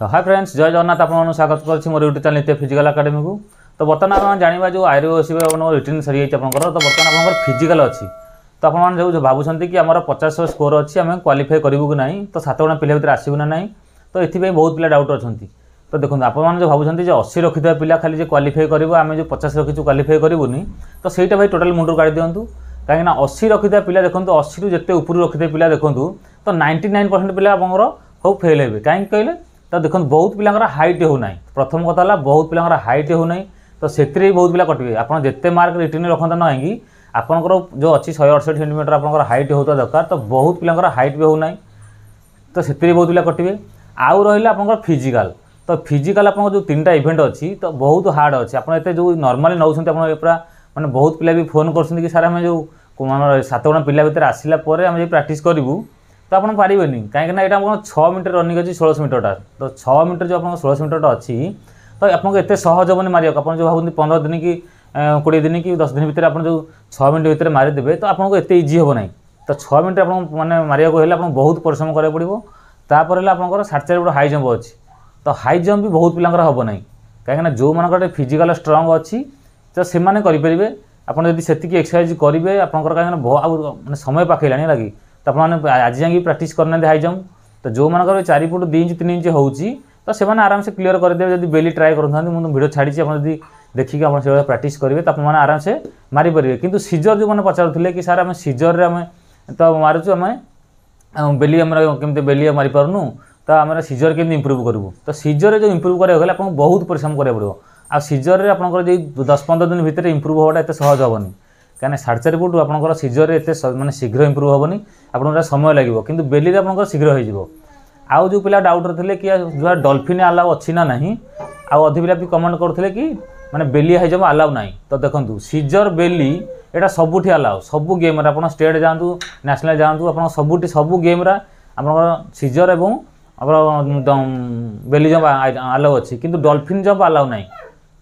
Hi friends, जय जगन्नाथ। आपको स्वागत करुँच मोर यूट्यूब चैनल नित्य फिजिकल एकेडमी को। तो बर्तमान आप जाना जो आयुर्वेद रिटर्न सरी जाइए आप। तो बर्तमान आप फिजिकल अच्छी तो आप जो भावुं कि आम 50 स्कोर अच्छी आम क्वालिफाई करूँ कि ना, तो 7 जन पिला भर आसबू ना ना, तो ये बहुत पिला डाउट अच्छा। तो देखो आप जो भावुं 80 रखिथा पिला खाली क्वालिफाई करूँ, आम जो 50 रखी क्वालिफाई करूनी, तो सहीटा भाई टोटाल मुंडू काढ़ी दिंतु। कहीं 80 रखिथा पिला देखो 80 रु जिते ऊपर रखिथे पिला देखूँ तो 99% पिला आप फेल हे। कहीं कहले तो देखो बहुत पिला हाइट होना। प्रथम कथा है बहुत पिला हाइट होना, तो से बहुत पिला कटे। आप जिते मार्क रिटर्न रखता ना कि आपंकर जो अच्छी 168 सेंटीमीटर आप हाइट होता दरकार, तो बहुत पिला हाइट भी होना, तो से बहुत पिला कटे। आउ रहा आप फिजिकाल, तो फिजिकाल आप जो 3टा इवेंट अच्छी तो बहुत हार्ड अच्छे। आप जो नॉर्मली नौ पूरा माने बहुत पिला भी फोन कर सर आम जो 7 जन पिला भर आसला आम प्रैक्टिस करूँ, तो आप पारे कहीं यहाँ 6 मिनट रनिंग अच्छी 1600 मीटर। तो 6 मिनट जो आप 1600 मीटर अच्छी, तो आपको एत सहज हेनी मारे। आप जो भावती 15 दिन कि 20 दिन कि 10 दिन भितर आप जो 6 मिनट भितर मारिदेवे, तो आपको एत इजी हे ना। तो 6 मिनट आप मैंने मारे बहुत परिश्रम करा पड़ो। तापर आप 4.5 फुट हाई जंप अच्छी, तो हाई जंप भी बहुत पिला हम ना, कहीं जो मानक फिजिकल स्ट्रंग अच्छी तो से करेंगे। आप से एक्सरसाइज करेंगे आपंकर कहीं समय पाखला लगी, तो आप आज जाए प्रैक्टिस करना हाई जंप। तो जो मानक 4 फुट 2 इंच 3 इंच होची, तो से आराम से क्लीयर करदे। जब बेली ट्राए करता मुझे वीडियो छाड़ी आप देखिए आप प्रैक्टिस करेंगे, तो आप आराम से मारी पारे। किंतु सीजर जो मैंने पचारुले कि सर आम सीजर आम तो मारुचु आम बेली केमती बेली मारी पार्नु, तो आम सीजर केमती इम्प्रूव करूँ। तो सीजर जो इम्प्रूव कराया आपको बहुत परिश्रम कराया पड़ो। आ सीजर रे आपंकर जो 10-15 दिन भितर इम्प्रूव होगा एत सहज हेनी, कहीं 4.5 फुट आपंकर सीजर एत माने शीघ्र इम्प्रूव हेनी, आपको समय लगे। किंतु बेली आपंकर शीघ्र हो। आउ जो पिला डाउट थे कि जो डॉल्फिन अलाउ अच्छी ना नहीं, आउ अधी पिला भी कमेंट करते कि माने बेली हाई जंप अलाउ ना। तो देखो सीजर बेली यहाँ सबुठी अलाउ, सबू गेम आप स्टेट जातु नेशनल जातु आप सबू गेम आप सीजर एवं बेली जंप अलाउ अच्छी, किंतु डॉल्फिन जंप अलाउ ना है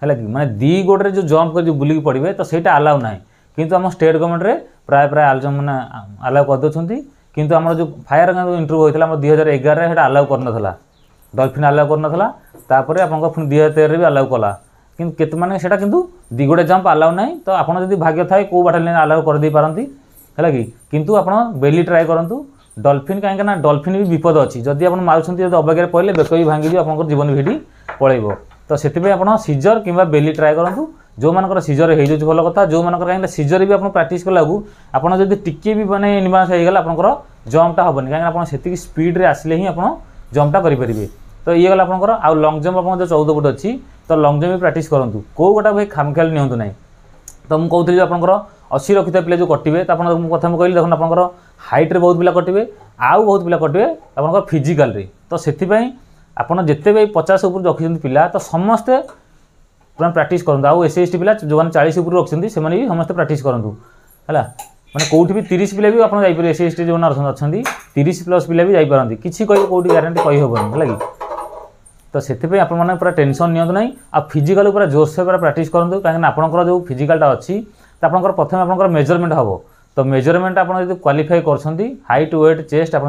कि माने दी गोड़े जो जंप कर बुलिक पड़े, तो सहीटा अलाउ ना। किंतु आम स्टेट गवर्नमेंट रे प्राय प्राय आल जंप मैंने अलाउ करदे। किंतु आम जो फायर इंटरव्यू होता है 2011 में अलाउ करना, डॉल्फिन अलाउ करना। तापर आप 2013 भी अलाउ कला, कि मैंने से दी गोड़े जंप अलाउ ना। तो आपड़ जब भाग्य थाए कौ बाटालियन अलाउ करदे पारती है कि, किंतु आप बेली ट्राए करूँ। डॉल्फिन कहीं ना डॉल्फिन भी विपद अच्छी, जदि आप मारुंट अबाग्य पड़े बेक भी भांगी आप जीवन भी पलैब। तो से आप सीजर कि बेली ट्राए करूँ। जो मानकर सीजर हो भल कथा, जो मानकर कहीं सीजर भी आप प्रैक्टिस कला आपड़ जब टिके भी माने निवास होगा आपंकर जंपटा हेनी, कहीं आप स्पीड रे आसिले ही आप जंपटा करेंगे। तो ये गला आपंकर आउ लंग जंप आप 14 फुट अच्छी, तो लंग जंप भी प्रैक्टिस करूँ। कौ गोटा भाई खामख्याल नियंतु ना। तो मुझे कहती आपंकर 80 रखिता पिला जो कटे, तो आप कथा मुझे कहली देखो आप हाइट बहुत पिला कटे, आउ बहुत पिला कटे आप फिजिकाल रे। तो से आपड़ जिते भी 50 ऊपर रखी पिला, तो समस्ते पूरा प्रैक्टिस करूँ। आउ एस टी पिला जो 40 ऊपर रखते से समस्त प्रैक्टिस करूँ है। मैंने कौटी भी 30 पिला भी आप एस टी जो अच्छा 30+ पिला भी जापारती, किसी कह कौटी गारंटी कहीहबनी है कि। तो से आपने पूरा टेंशन नियंतु ना। आ फिजिकाल पूरा जोर से पूरा प्रैक्टिस करूँ, कहीं आपंकर जो फिजिकालटा अच्छी, तो आपंकर प्रथम आपंकर मेजरमेंट हम। तो मेजरमेंट आप क्वालिफाई कर हाइट वेट चेस्ट आप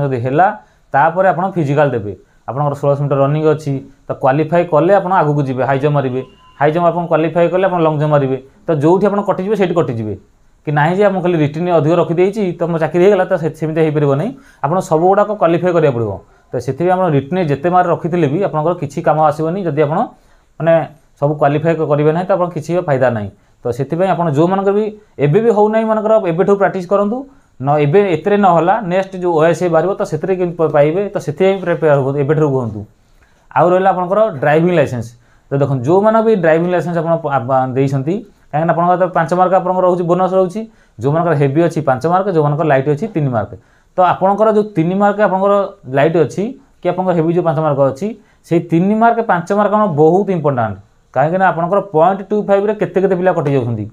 तापर आप फिजिकाल देवे। आपंकर 1600 मीटर रनिंग अच्छी, तो क्वालिफाई कले आप आगू जी हाई जंप मारे। हाई जंप आप क्वालिफाई कले आप लंग जंप मारे। तो जो आप कटिजे से कटिजे कि ना जी आप खाली रिटर्न अधिक रखिदे तो मो चाकरी होगा, तो सेमती हो पार नहीं। आप सब गुड़ाक क्वालिफाई करा पड़ो। तो से रिटर्न जिते मार्क रखी भी आपंकर किसी कम आसबनी, जदि आप मैंने सब क्वालिफाई करेंगे ना, तो आप किसी फायदा ना। तो से आप जो मानक भी एबे भी हो ना मानकर एबेठू प्रैक्टिस करूँ न, एबे एतरे नहला नेक्स्ट जो ओएसए बाहर, तो से पाइबे। तो से प्रिपेयर हो एबेठू कहतु। आउ रहा आपंकर ड्राइविंग लाइसेंस। तो देखो जो मैंने भी ड्राइविंग लाइसेंस आपती, कहीं आप 5 मार्क आप रोचे बोनस रोचे। जो मानक हेवी अच्छी 5 मार्क, जो मानक लाइट अच्छी 3 मार्क। तो आपंकर जो 3 मार्क आपंकर लाइट अच्छी कि आप हेवी जो 5 मार्क अच्छी, से 3 मार्क 5 मार्क बहुत इंपोर्टाट। कहीं आपंकर 0.25 रे केते पिला कटि जाउछंती।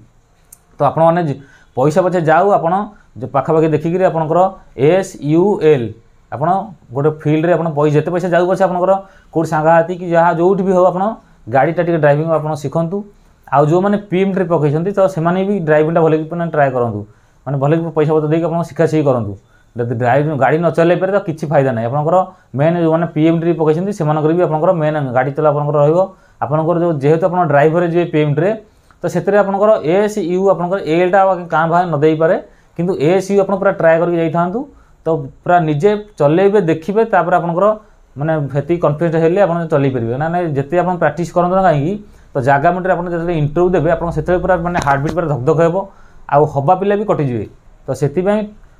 तो आपण मैंने पैसा पछे जाऊ आप पाखापाखि देखिक आपंकर SUL आप गोटे फिल्ड में पैसा जिते पैसा जाऊ पछे आपंकर कौट सांगाती कि जहाँ जो भी हो आप गाड़ीटा टी ड्राइविंग आप शिखु। आउ जो मैंने PM ट्रिप पकई तो से भी ड्राइविंगटा भल ट्राए करूँ, मैंने भल पैसा पत्र देकर आप शिखाशिखी करूँ। गाड़ी न चल पारे तो किसी फायदा ना आपंकर मेन जो मैंने पीएमटी पकई से भी मेन गाड़ी चला आपंकर जो जेहेतु आप ड्राइवर जी पीएमटी तो से आपंकर ASU आपंकर एलटा क्या भाग न दे पारे किंतु ASU आप पूरा ट्राए करके जाई तो पूरा निजे चलेबे देखिए तापर आपंकर माने हेती कॉन्फिडेंस हेले आप चल पारे ना जिते आप प्रैक्टिस करते ना कहीं तो जगह मिनट आप इंटरव्यू देवे आप पूरा माने हार्टबीट पूरा धकधक हो आउ हवा पिला भी कटिजे तो से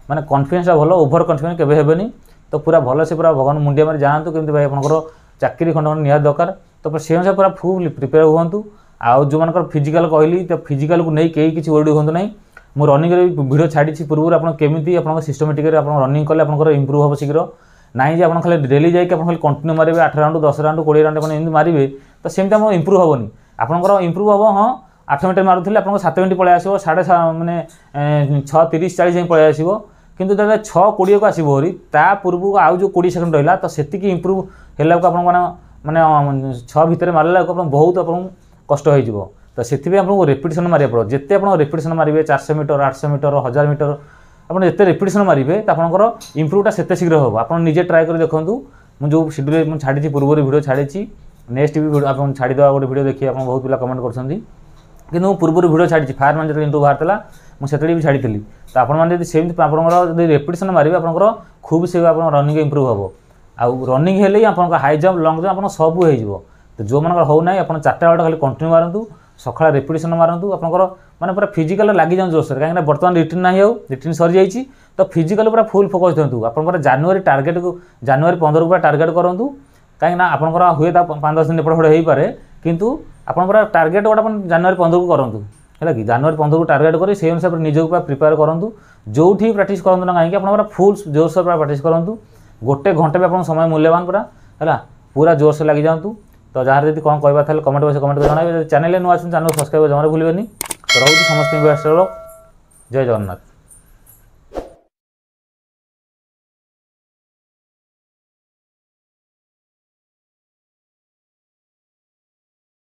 माने कॉन्फिडेंस भल ओभर कॉन्फिडेंस केबे हेबेनी तो पूरा भल से पूरा भगवान मुंडिया मारे जातु केमती भाई आपंकर चाकरी खंड निहार दरकार तो से अनुसार पूरा फुल प्रिपेयर हुंतु आउ जो मानकर फिजिकल कहली तो फिजिकल को नहीं कई किसी वर्ड हूँ ना मु रनिंग वीडियो छाड़ी पूर्व आप केमी आप सिस्टमेटिक रनिंग कले आप इंप्रूव हम शीघ्र ना जी आप खाली डेली जाकि खाली कंटिन्यू मारे 8 राउंड 10 राउंड 20 राउंड एमती मारे तो सेमती आप इंप्रूव हेनी आपंकर इंप्रूव हम हाँ 8 मिनट मारुले आप 7 मिनट पलि आसो 6:30 मैंने 6:30-40 पलि आसो किंतु दादा 6:20 को आसो हरी ता पूर्व आउ जो 20 सेकेंड रहा तो से इंप्रूव है मैंने 6 भितर मारला बहुत आप कष्ट हो तो से आपको रेपिटेसन मारे पड़ो जिते आप रेपिटेसन मारे 400 मीटर 800 मीटर 1000 मीटर आप जिते रेपिटेसन मारे तो आपंकर इंप्रूवटा से शीघ्र हम आप निजे ट्राए कर देखूँ मुझे शेड्यूल छाड़ी पूर्व वीडियो छाड़ी नेक्स्ट भी आप छाड़ीदा गोटे वीडियो देखिए आप बहुत पिला कमेंट कर पूर्व वीडियो छाड़ी फायर मैन जो इंटरव्यू बाहर मुझे भी छाड़ी तो आपड़ी सेमती आप रेपिटेसन मारे आपंकर खूब से आप रनिंग इंप्रूव हम आउ रनिंग हेले आप हाई जंप लंग जंप आप सब हो तो जो मन हो ना आप 4टा बेल खाली कंटिन्यू मारतु सकाळ रेपिटेसन मारतु आपंकर माने पूरा फिजिकल लगी जाऊँ जोरसर कहीं बर्तमान रिटर्न ना हो रिटर्न सरी जाइए तो फिजिकल पूरा फुल फोकस दिंतु आप जानुआरी टार्गेट को जानुआरी 15 को पूरा टार्गेट करूँ कहीं आपंकर हुए 5-10 दिन एपट हो पारे किंतु आप पूरा टार्गेट गोटे जानुआरी 15 को करूँ है कि जानुआरी 15 को टार्गेट कर से अनुसार निजक पूरा प्रिपेयर करूँ जो प्रैक्टिस करूँ ना कहीं आप फुल जोरसर पूरा प्रैक्टिस करूँ गोटे घंटे भी आप समय मूल्यवान पूरा पूरा जोरसर लगी जातु तो जहाँ जब कौन कहवा था कमेंट बॉक्स कमेंट कर जनाबे चैनल नुआ चैनल सब्सक्राइब जमा भूलें तो रोज समस्त जय जगन्नाथ।